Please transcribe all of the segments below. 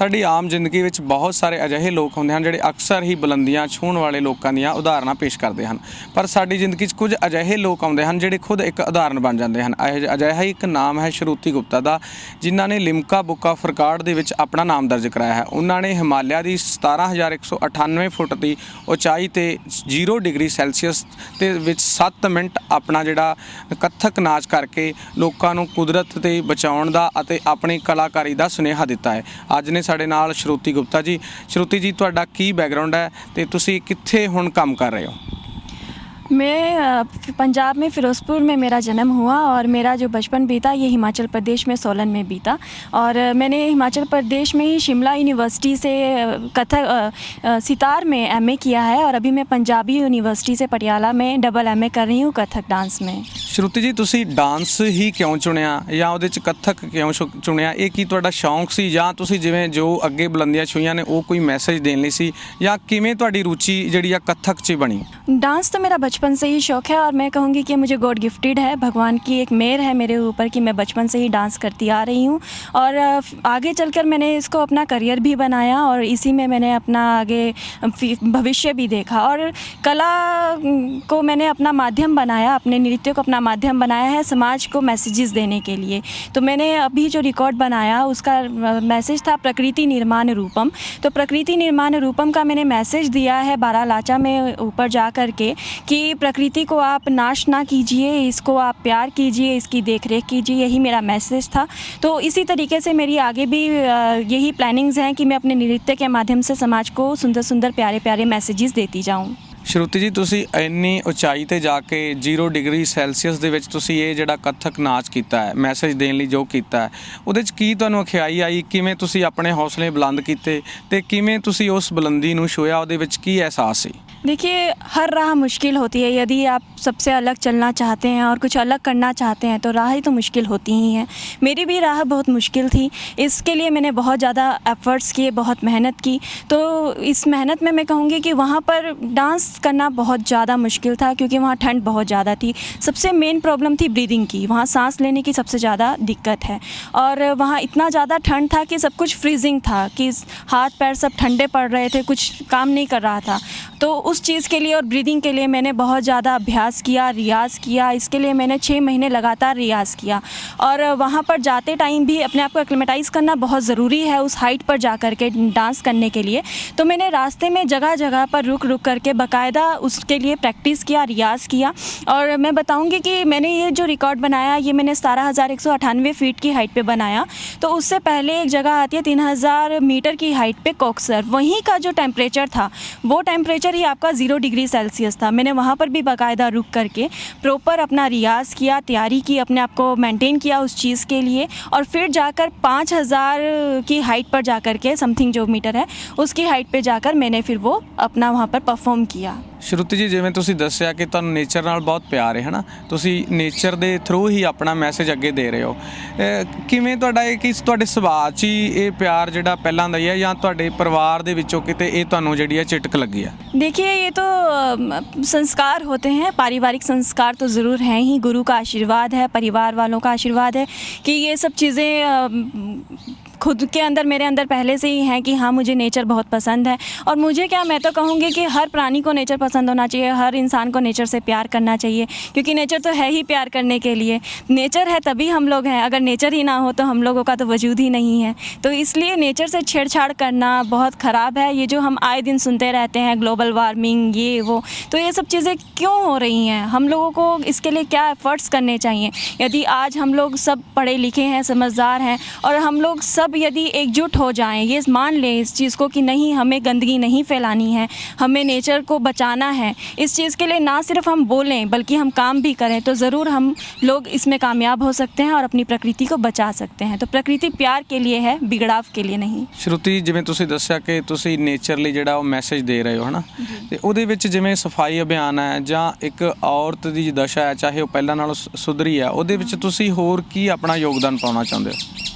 ਸਾਡੀ ਆਮ ਜ਼ਿੰਦਗੀ ਵਿੱਚ ਬਹੁਤ ਸਾਰੇ ਅਜਿਹੇ ਲੋਕ ਹੁੰਦੇ ਹਨ ਜਿਹੜੇ ਅਕਸਰ ਹੀ ਬੁਲੰਦੀਆਂ ਛੂਹਣ ਵਾਲੇ ਲੋਕਾਂ ਦੀਆਂ ਉਦਾਹਰਨਾਂ ਪੇਸ਼ ਕਰਦੇ ਹਨ, ਪਰ ਸਾਡੀ ਜ਼ਿੰਦਗੀ 'ਚ ਕੁਝ ਅਜਿਹੇ ਲੋਕ ਆਉਂਦੇ ਹਨ ਜਿਹੜੇ ਖੁਦ ਇੱਕ ਉਦਾਹਰਨ ਬਣ ਜਾਂਦੇ ਹਨ। ਅਜਿਹਾ ਇੱਕ ਨਾਮ ਹੈ ਸ਼ਰੂਤੀ ਗੁਪਤਾ ਦਾ, ਜਿਨ੍ਹਾਂ ਨੇ ਲਿਮਕਾ ਬੁੱਕ ਆਫ ਰਿਕਾਰਡ ਦੇ ਵਿੱਚ ਆਪਣਾ ਨਾਮ ਦਰਜ ਕਰਾਇਆ ਹੈ। ਉਹਨਾਂ ਨੇ ਹਿਮਾਲਿਆ ਦੀ 17,198 ਫੁੱਟ ਦੀ ਉਚਾਈ ਤੇ 0 ਡਿਗਰੀ ਸੈਲਸੀਅਸ ਦੇ ਵਿੱਚ 7 ਮਿੰਟ ਆਪਣਾ ਜਿਹੜਾ ਕੱਥਕ ਨਾਚ ਕਰਕੇ ਲੋਕਾਂ ਨੂੰ ਕੁਦਰਤ ਤੇ ਬਚਾਉਣ ਦਾ ਅਤੇ ਆਪਣੀ ਕਲਾਕਾਰੀ ਦਾ ਸੁਨੇਹਾ ਦਿੱਤਾ ਹੈ। ਅੱਜ ਨੇ ਸਾਡੇ ਨਾਲ ਸ਼ਰੂਤੀ ਗੁਪਤਾ ਜੀ। ਸ਼ਰੂਤੀ ਜੀ, ਤੁਹਾਡਾ ਕੀ ਬੈਕਗਰਾਉਂਡ ਹੈ ਤੇ ਤੁਸੀਂ ਕਿੱਥੇ ਹੁਣ ਕੰਮ ਕਰ ਰਹੇ ਹੋ? मैं पंजाब में फ़िरोज़पुर में मेरा जन्म हुआ और मेरा जो बचपन बीता ये हिमाचल प्रदेश में सोलन में बीता। और मैंने हिमाचल प्रदेश में ही शिमला यूनिवर्सिटी से कथक सितार में एमए किया है और अभी मैं पंजाबी यूनिवर्सिटी से पटियाला में डबल एमए कर रही हूँ कथक डांस में। ਸ਼ਰੂਤੀ ਜੀ, ਤੁਸੀਂ ਡਾਂਸ ਹੀ ਕਿਉਂ ਚੁਣਿਆ ਜਾਂ ਉਹਦੇ 'ਚ ਕੱਥਕ ਕਿਉਂ ਚੁਣਿਆ? ਇਹ ਕੀ ਤੁਹਾਡਾ ਸ਼ੌਂਕ ਸੀ ਜਾਂ ਤੁਸੀਂ ਜਿਵੇਂ ਜੋ ਅੱਗੇ ਬੁਲੰਦੀਆਂ ਛੂਹੀਆਂ ਨੇ ਉਹ ਕੋਈ ਮੈਸੇਜ ਦੇਣ ਲਈ ਸੀ, ਜਾਂ ਕਿਵੇਂ ਤੁਹਾਡੀ ਰੁਚੀ ਜਿਹੜੀ ਆ ਕੱਥਕ 'ਚ ਬਣੀ? डांस तो मेरा बचपन से ही शौक़ है और मैं कहूँगी कि मुझे गॉड गिफ्टेड है, भगवान की एक मेहर है मेरे ऊपर कि मैं बचपन से ही डांस करती आ रही हूँ। और आगे चलकर मैंने इसको अपना करियर भी बनाया और इसी में मैंने अपना आगे भविष्य भी देखा और कला को मैंने अपना माध्यम बनाया, अपने नृत्य को अपना माध्यम बनाया है समाज को मैसेजेस देने के लिए। तो मैंने अभी जो रिकॉर्ड बनाया उसका मैसेज था प्रकृति निर्माण रूपम। तो प्रकृति निर्माण रूपम का मैंने मैसेज दिया है बारालाचा में ऊपर जा कर के कि प्रकृति को आप नाश ना कीजिए, इसको आप प्यार कीजिए, इसकी देख रेख कीजिए। यही मेरा मैसेज था। तो इसी तरीके से मेरी आगे भी यही प्लानिंग्स हैं कि मैं अपने नृत्य के माध्यम से समाज को सुंदर सुंदर प्यारे प्यारे मैसेजेस देती जाऊँ। ਸ਼ਰੂਤੀ ਜੀ, ਤੁਸੀਂ ਇੰਨੀ ਉਚਾਈ 'ਤੇ ਜਾ ਕੇ 0 ਡਿਗਰੀ ਸੈਲਸੀਅਸ ਦੇ ਵਿੱਚ ਤੁਸੀਂ ਇਹ ਜਿਹੜਾ ਕੱਥਕ ਨਾਚ ਕੀਤਾ ਹੈ, ਮੈਸੇਜ ਦੇਣ ਲਈ ਜੋ ਕੀਤਾ ਹੈ, ਉਹਦੇ 'ਚ ਕੀ ਤੁਹਾਨੂੰ ਅਖਿਆਈ ਆਈ? ਕਿਵੇਂ ਤੁਸੀਂ ਆਪਣੇ ਹੌਸਲੇ ਬੁਲੰਦ ਕੀਤੇ ਅਤੇ ਕਿਵੇਂ ਤੁਸੀਂ ਉਸ ਬੁਲੰਦੀ ਨੂੰ ਛੂਹਿਆ? ਉਹਦੇ ਵਿੱਚ ਕੀ ਅਹਿਸਾਸ ਸੀ? देखिए, हर राह मुश्किल होती है। यदि आप सबसे अलग चलना चाहते हैं और कुछ अलग करना चाहते हैं तो राह ही तो मुश्किल होती ही हैं। मेरी भी राह बहुत मुश्किल थी। इसके लिए मैंने बहुत ज़्यादा एफ़र्ट्स किए, बहुत मेहनत की। तो इस मेहनत में मैं कहूँगी कि वहाँ पर डांस करना बहुत ज़्यादा मुश्किल था क्योंकि वहाँ ठंड बहुत ज़्यादा थी। सबसे मेन प्रॉब्लम थी ब्रीदिंग की। वहाँ सांस लेने की सबसे ज़्यादा दिक्कत है और वहाँ इतना ज़्यादा ठंड था कि सब कुछ फ्रीजिंग था, कि हाथ पैर सब ठंडे पड़ रहे थे, कुछ काम नहीं कर रहा था। तो उस चीज़ के लिए और ब्रीदिंग के लिए मैंने बहुत ज़्यादा अभ्यास किया, रियाज़ किया। इसके लिए मैंने 6 महीने लगातार रियाज़ किया और वहाँ पर जाते टाइम भी अपने आप को एक्लेमेटाइज़ करना बहुत ज़रूरी है उस हाइट पर जा कर के डांस करने के लिए। तो मैंने रास्ते में जगह जगह पर रुक रुक करके बाकायदा उसके लिए प्रैक्टिस किया, रियाज़ किया। और मैं बताऊँगी कि मैंने ये जो रिकॉर्ड बनाया ये मैंने 17,198 फीट की हाइट पर बनाया। तो उससे पहले एक जगह आती है 3,000 मीटर की हाइट पर कोक्सर, वहीं का जो टेम्परेचर था वो टेम्परेचर ही आपका 0 डिग्री सेल्सियस था। मैंने वहाँ पर भी बाकायदा रुक करके प्रॉपर अपना रियाज़ किया, तैयारी की, अपने आप को मेंटेन किया उस चीज़ के लिए। और फिर जाकर 5,000 की हाइट पर जाकर के समथिंग जो मीटर है उसकी हाइट पे जाकर मैंने फिर वो अपना वहाँ पर परफॉर्म किया। ਸ਼ਰੂਤੀ ਜੀ, ਜਿਵੇਂ ਤੁਸੀਂ ਦੱਸਿਆ ਕਿ ਤੁਹਾਨੂੰ ਨੇਚਰ ਨਾਲ ਬਹੁਤ ਪਿਆਰ ਹੈ ਨਾ, ਤੁਸੀਂ ਨੇਚਰ ਦੇ ਥਰੂ ਹੀ ਆਪਣਾ ਮੈਸੇਜ ਅੱਗੇ ਦੇ ਰਹੇ ਹੋ। ਕਿਵੇਂ ਤੁਹਾਡਾ ਇਹ ਕਿ ਤੁਹਾਡੇ ਸੁਭਾਅ 'ਚ ਹੀ ਇਹ ਪਿਆਰ ਜਿਹੜਾ ਪਹਿਲਾਂ ਦਾ ਹੀ ਹੈ ਜਾਂ ਤੁਹਾਡੇ ਪਰਿਵਾਰ ਦੇ ਵਿੱਚੋਂ ਕਿਤੇ ਇਹ ਤੁਹਾਨੂੰ ਜਿਹੜੀ ਹੈ ਚਿਟਕ ਲੱਗੀ ਹੈ? देखिए, ये तो संस्कार होते हैं, पारिवारिक संस्कार तो ज़रूर हैं ही। गुरु का आशीर्वाद है, परिवार वालों का आशीर्वाद है कि ये सब चीज़ें खुद के अंदर मेरे अंदर पहले से ही हैं कि हाँ मुझे नेचर बहुत पसंद है। और मुझे क्या, मैं तो कहूँगी कि हर प्राणी को नेचर पसंद होना चाहिए, हर इंसान को नेचर से प्यार करना चाहिए क्योंकि नेचर तो है ही प्यार करने के लिए। नेचर है तभी हम लोग हैं, अगर नेचर ही ना हो तो हम लोगों का तो वजूद ही नहीं है। तो इसलिए नेचर से छेड़छाड़ करना बहुत ख़राब है। ये जो हम आए दिन सुनते रहते हैं ग्लोबल वार्मिंग ये वो, तो ये सब चीज़ें क्यों हो रही हैं? हम लोगों को इसके लिए क्या एफ़र्ट्स करने चाहिए? यदि आज हम लोग सब पढ़े लिखे हैं, समझदार हैं और हम लोग सब यदि एकजुट हो जाएं, ये मान लें इस चीज़ को कि नहीं हमें गंदगी नहीं फैलानी है, हमें नेचर को बचाना है, इस चीज़ के लिए ना सिर्फ हम बोलें बल्कि हम काम भी करें तो ज़रूर हम लोग इसमें कामयाब हो सकते हैं और अपनी प्रकृति को बचा सकते हैं। तो प्रकृति प्यार के लिए है, बिगड़ाव के लिए नहीं। ਸ਼ਰੂਤੀ, ਜਿਵੇਂ ਤੁਸੀਂ ਦੱਸਿਆ ਕਿ ਤੁਸੀਂ ਨੇਚਰ ਲਈ ਜਿਹੜਾ ਉਹ ਮੈਸੇਜ ਦੇ ਰਹੇ ਹੋ ਹੈ ਨਾ, ਅਤੇ ਉਹਦੇ ਵਿੱਚ ਜਿਵੇਂ ਸਫਾਈ ਅਭਿਆਨ ਹੈ ਜਾਂ ਇੱਕ ਔਰਤ ਦੀ ਦਸ਼ਾ ਹੈ ਚਾਹੇ ਉਹ ਪਹਿਲਾਂ ਨਾਲੋਂ ਸੁਧਰੀ ਹੈ, ਉਹਦੇ ਵਿੱਚ ਤੁਸੀਂ ਹੋਰ ਕੀ ਆਪਣਾ ਯੋਗਦਾਨ ਪਾਉਣਾ ਚਾਹੁੰਦੇ ਹੋ?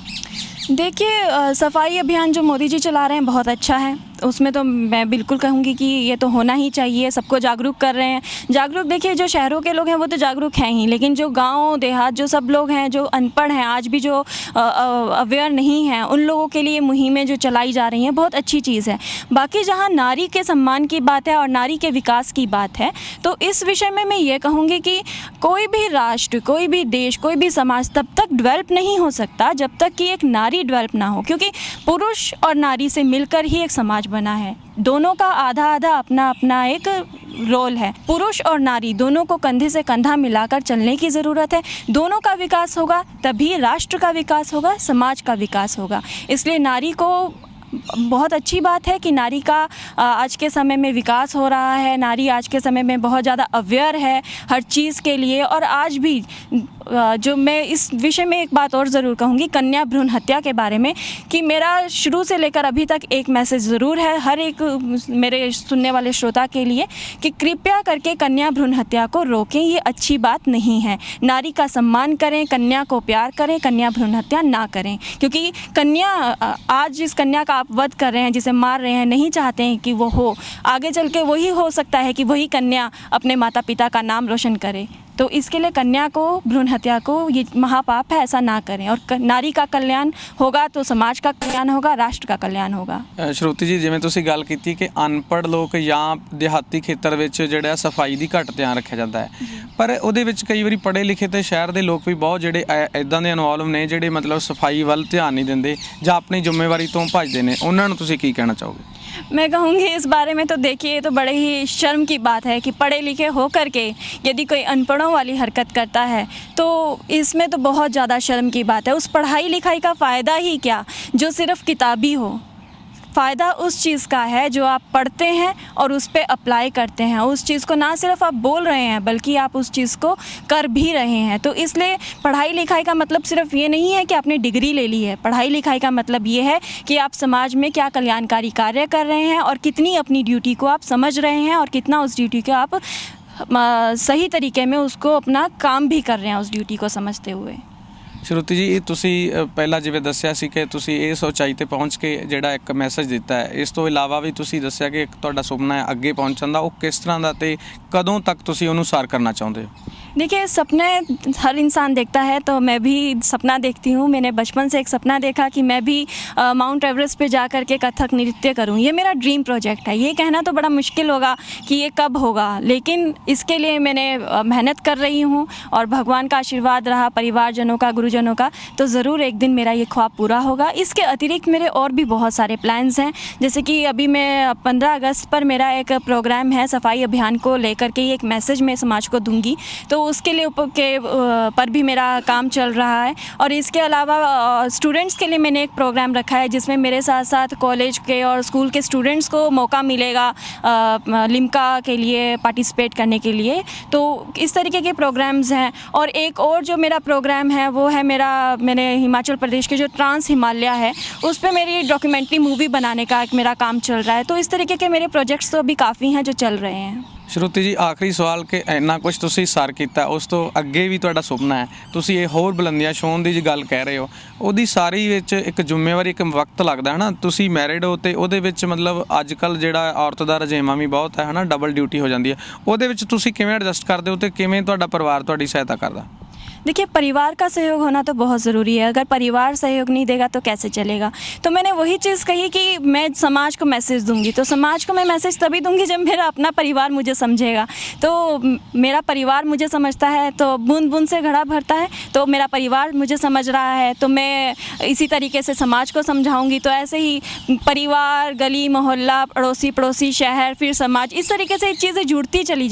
देखिए, सफाई अभियान जो मोदी जी चला रहे हैं बहुत अच्छा है। उसमें तो मैं बिल्कुल कहूँगी कि ये तो होना ही चाहिए। सबको जागरूक कर रहे हैं। जागरूक देखिए, जो शहरों के लोग हैं वो तो जागरूक हैं ही, लेकिन जो गांव देहात जो सब लोग हैं जो अनपढ़ हैं, आज भी जो अवेयर नहीं हैं, उन लोगों के लिए मुहिमें जो चलाई जा रही हैं बहुत अच्छी चीज़ है। बाकी जहाँ नारी के सम्मान की बात है और नारी के विकास की बात है, तो इस विषय में मैं ये कहूँगी कि कोई भी राष्ट्र, कोई भी देश, कोई भी समाज तब तक डेवलप नहीं हो सकता जब तक कि एक नारी डेवलप ना हो, क्योंकि पुरुष और नारी से मिलकर ही एक समाज बना है। दोनों का आधा आधा अपना अपना एक रोल है। पुरुष और नारी दोनों को कंधे से कंधा मिलाकर चलने की ज़रूरत है। दोनों का विकास होगा तभी राष्ट्र का विकास होगा, समाज का विकास होगा। इसलिए नारी को बहुत अच्छी बात है कि नारी का आज के समय में विकास हो रहा है। नारी आज के समय में बहुत ज़्यादा अवेयर है हर चीज़ के लिए। और आज भी जो मैं इस विषय में एक बात और ज़रूर कहूँगी, कन्या भ्रूण हत्या के बारे में, कि मेरा शुरू से लेकर अभी तक एक मैसेज ज़रूर है हर एक मेरे सुनने वाले श्रोता के लिए कि कृपया करके कन्या भ्रूण हत्या को रोकें। ये अच्छी बात नहीं है। नारी का सम्मान करें, कन्या को प्यार करें, कन्या भ्रूण हत्या ना करें, क्योंकि कन्या आज जिस कन्या का आप वध कर रहे हैं, जिसे मार रहे हैं, नहीं चाहते हैं कि वो हो। आगे चल के वही हो सकता है कि वही कन्या अपने माता पिता का नाम रोशन करे। तो इसके लिए कन्या को, भ्रूण हत्या को, ये महापाप है, ऐसा ना करें। और नारी का कल्याण होगा तो समाज का कल्याण होगा, राष्ट्र का कल्याण होगा। ਸ਼ਰੂਤੀ ਜੀ, ਜਿਵੇਂ ਤੁਸੀਂ ਗੱਲ ਕੀਤੀ ਕਿ ਅਨਪੜ੍ਹ ਲੋਕ ਜਾਂ ਦਿਹਾਤੀ ਖੇਤਰ ਵਿੱਚ ਜਿਹੜਾ ਸਫਾਈ ਦੀ ਘੱਟ ਧਿਆਨ ਰੱਖਿਆ ਜਾਂਦਾ ਹੈ, ਪਰ ਉਹਦੇ ਵਿੱਚ ਕਈ ਵਾਰੀ ਪੜ੍ਹੇ ਲਿਖੇ ਤੇ ਸ਼ਹਿਰ ਦੇ ਲੋਕ ਵੀ ਬਹੁਤ ਜਿਹੜੇ ਇਦਾਂ ਦੇ ਇਨਵੋਲਵ ਨੇ ਜਿਹੜੇ ਮਤਲਬ ਸਫਾਈ ਵੱਲ ਧਿਆਨ ਨਹੀਂ ਦਿੰਦੇ ਜਾਂ ਆਪਣੀ ਜ਼ਿੰਮੇਵਾਰੀ ਤੋਂ ਭੱਜਦੇ ਨੇ। ਉਹਨਾਂ ਨੂੰ ਤੁਸੀਂ ਕੀ ਕਹਿਣਾ ਚਾਹੋਗੇ? मैं कहूँगी इस बारे में तो देखिए, ये तो बड़े ही शर्म की बात है कि पढ़े लिखे हो करके यदि कोई अनपढ़ों वाली हरकत करता है तो इसमें तो बहुत ज़्यादा शर्म की बात है। उस पढ़ाई लिखाई का फ़ायदा ही क्या जो सिर्फ़ किताबी हो। फ़ायदा उस चीज़ का है जो आप पढ़ते हैं और उस पर अप्लाई करते हैं। उस चीज़ को ना सिर्फ आप बोल रहे हैं बल्कि आप उस चीज़ को कर भी रहे हैं। तो इसलिए पढ़ाई लिखाई का मतलब सिर्फ ये नहीं है कि आपने डिग्री ले ली है। पढ़ाई लिखाई का मतलब ये है कि आप समाज में क्या कल्याणकारी कार्य कर रहे हैं और कितनी अपनी ड्यूटी को आप समझ रहे हैं और कितना उस ड्यूटी को आप सही तरीके में उसको अपना काम भी कर रहे हैं उस ड्यूटी को समझते हुए। ਸ਼ਰੂਤੀ ਜੀ, ਤੁਸੀਂ ਪਹਿਲਾਂ ਜਿਵੇਂ ਦੱਸਿਆ ਸੀ ਕਿ ਤੁਸੀਂ ਇਸ ਉਚਾਈ ਤੇ ਪਹੁੰਚ ਕੇ ਜਿਹੜਾ ਇੱਕ ਮੈਸੇਜ ਦਿੱਤਾ ਹੈ, ਇਸ ਤੋਂ ਇਲਾਵਾ ਵੀ ਤੁਸੀਂ ਦੱਸਿਆ ਕਿ ਇੱਕ ਤੁਹਾਡਾ ਸੁਪਨਾ ਹੈ ਅੱਗੇ ਪਹੁੰਚਣ ਦਾ। ਉਹ ਕਿਸ ਤਰ੍ਹਾਂ ਦਾ ਤੇ ਕਦੋਂ ਤੱਕ ਤੁਸੀਂ ਉਹਨੂੰ ਸਾਰ करना चाहते हो? देखिए, सपने हर इंसान देखता है, तो मैं भी सपना देखती हूँ। मैंने बचपन से एक सपना देखा कि मैं भी माउंट एवरेस्ट पे जा कर के कथक नृत्य करूँ। ये मेरा ड्रीम प्रोजेक्ट है। ये कहना तो बड़ा मुश्किल होगा कि ये कब होगा, लेकिन इसके लिए मैंने मेहनत कर रही हूँ और भगवान का आशीर्वाद रहा, परिवारजनों का, गुरुजनों का, तो ज़रूर एक दिन मेरा ये ख्वाब पूरा होगा। इसके अतिरिक्त मेरे और भी बहुत सारे प्लान्स हैं, जैसे कि अभी मैं 15 अगस्त पर मेरा एक प्रोग्राम है सफाई अभियान को लेकर के, एक मैसेज मैं समाज को दूँगी, तो उसके लिए पर भी मेरा काम चल रहा है। और इसके अलावा स्टूडेंट्स के लिए मैंने एक प्रोग्राम रखा है जिसमें मेरे साथ साथ कॉलेज के और स्कूल के स्टूडेंट्स को मौका मिलेगा लिम्का के लिए पार्टिसिपेट करने के लिए। तो इस तरीके के प्रोग्राम्स हैं। और एक और जो मेरा प्रोग्राम है वो है मैंने हिमाचल प्रदेश के जो ट्रांस हिमालय है उस पर मेरी डॉक्यूमेंट्री मूवी बनाने का एक मेरा काम चल रहा है। तो इस तरीके के मेरे प्रोजेक्ट्स तो अभी काफ़ी हैं जो चल रहे हैं। ਸ਼ਰੂਤੀ ਜੀ, ਆਖਰੀ ਸਵਾਲ ਕਿ ਇੰਨਾ ਕੁਝ ਤੁਸੀਂ ਸਰ ਕੀਤਾ, ਉਸ ਤੋਂ ਅੱਗੇ ਵੀ ਤੁਹਾਡਾ ਸੁਪਨਾ ਹੈ, ਤੁਸੀਂ ਇਹ ਹੋਰ ਬੁਲੰਦੀਆਂ ਛੂਹਣ ਦੀ ਗੱਲ ਕਹਿ ਰਹੇ ਹੋ, ਉਹਦੀ ਸਾਰੀ ਵਿੱਚ ਇੱਕ ਜ਼ਿੰਮੇਵਾਰੀ, ਇੱਕ ਵਕਤ ਲੱਗਦਾ ਹੈ ਨਾ। ਤੁਸੀਂ ਮੈਰਿਡ ਹੋ ਤੇ ਉਹਦੇ ਵਿੱਚ ਮਤਲਬ ਅੱਜ ਕੱਲ੍ਹ ਜਿਹੜਾ ਔਰਤ ਦਾ ਰੁਝੇਵਾਂ ਵੀ ਬਹੁਤ ਹੈ ਨਾ, ਡਬਲ ਡਿਊਟੀ ਹੋ ਜਾਂਦੀ ਹੈ। ਉਹਦੇ ਵਿੱਚ ਤੁਸੀਂ ਕਿਵੇਂ ਐਡਜਸਟ ਕਰਦੇ ਹੋ ਤੇ ਕਿਵੇਂ ਤੁਹਾਡਾ ਪਰਿਵਾਰ ਤੁਹਾਡੀ ਸਹਾਇਤਾ ਕਰਦਾ? देखिए, परिवार का सहयोग होना तो बहुत ज़रूरी है। अगर परिवार सहयोग नहीं देगा तो कैसे चलेगा। तो मैंने वही चीज़ कही कि मैं समाज को मैसेज दूंगी, तो समाज को मैं मैसेज तभी दूंगी जब मेरा अपना परिवार मुझे समझेगा। तो मेरा परिवार मुझे समझता है तो बूंद बूंद से घड़ा भरता है। तो मेरा परिवार मुझे समझ रहा है तो मैं इसी तरीके से समाज को समझाऊंगी। तो ऐसे ही परिवार, गली मोहल्ला, पड़ोसी, शहर, फिर समाज, इस तरीके से चीज़ें जुड़ती चली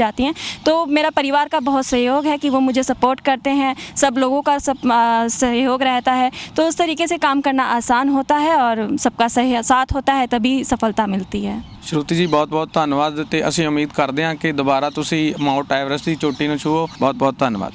जाती हैं। तो मेरा परिवार का बहुत सहयोग है कि वो मुझे सपोर्ट करते हैं। सब लोगों का सहयोग रहता है, तो उस तरीके से काम करना आसान होता है और सबका सही साथ होता है, तभी सफलता मिलती है। ਸ਼ਰੂਤੀ ਜੀ, ਬਹੁਤ ਬਹੁਤ ਧੰਨਵਾਦ ਤੇ ਅਸੀਂ ਉਮੀਦ ਕਰਦੇ ਹਾਂ ਕਿ ਦੁਬਾਰਾ ਤੁਸੀਂ ਮਾਊਂਟ ਐਵਰੈਸਟ ਦੀ ਚੋਟੀ ਨੂੰ ਛੂਹੋ। ਬਹੁਤ ਬਹੁਤ ਧੰਨਵਾਦ।